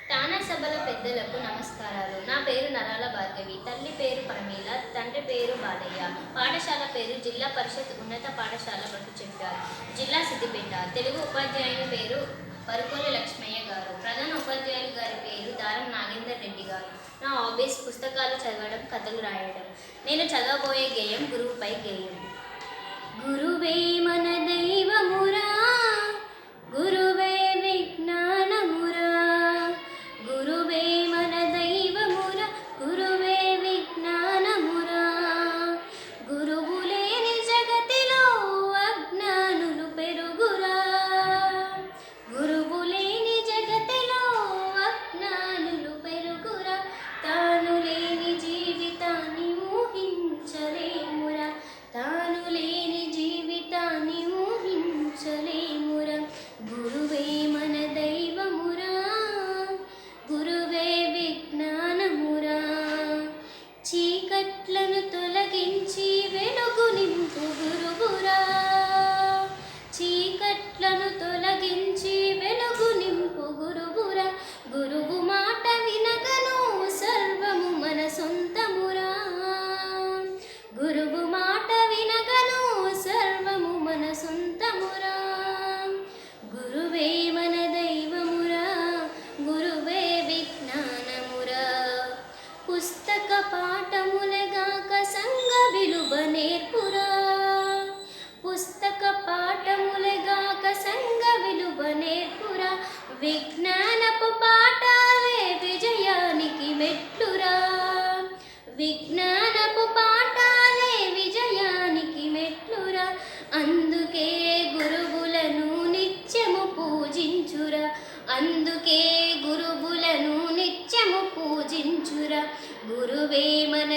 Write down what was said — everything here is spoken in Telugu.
తానా సభల పెద్దలకు నమస్కారాలు. నా పేరు నరాల భార్గవి. తల్లి పేరు ప్రమీల, తండ్రి పేరు బాలయ్య. పాఠశాల పేరు జిల్లా పరిషత్ ఉన్నత పాఠశాల బట్టుచెట్టారు, జిల్లా సిద్దిపేట. తెలుగు ఉపాధ్యాయుని పేరు వరుకోలి లక్ష్మయ్య గారు. ప్రధాన ఉపాధ్యాయులు గారి పేరు దారం నాగేందర్ రెడ్డి గారు. నా హాబీస్ పుస్తకాలు చదవడం, కథలు రాయడం. నేను చదవబోయే గేయం గురువుపై గేయం. గురువే మన దైవమురా, గురువే విజ్ఞానమురా. గురువే మన దైవమురా, గురువే విజ్ఞానమురా. గురువు లేని జగతిలో అజ్ఞానులు పెరుగురా. గురువు లేని జగతిలో అజ్ఞానులు పెరుగురా. తాను లేని జీవితాన్ని ఊహించలేమురా. తాను లేని జీవితాన్ని ఊహించలేమురా. గురువే మన దైవమురా, గురువే విజ్ఞానమురా. చీకట్లను తొలగించి వెలుగు నింపు గురువురా. చీకట్లను తొలగించి వెలుగు నింపు గురువురా. గురువు మాట వినగను సర్వము మన సొంతమురా. గురువు మాట వినగను సర్వము మన సొంతమురా. గురువే మన దైవమురా, గురువే విజ్ఞానమురా. పుస్తక పాఠములగాక సంగ విలువ నేర్పురా. పుస్తక పాఠములగాక సంగ విలువ నేర్పురా. విజ్ఞానపు పాఠాలే విజయానికి మెట్లురా. విజ్ఞానపు పాఠాలే విజయానికి మెట్లురా. అందుకే గురువులను నిత్యము పూజించురా. అందుకే గురువులను నిత్యము పూజించురా. గురువే మన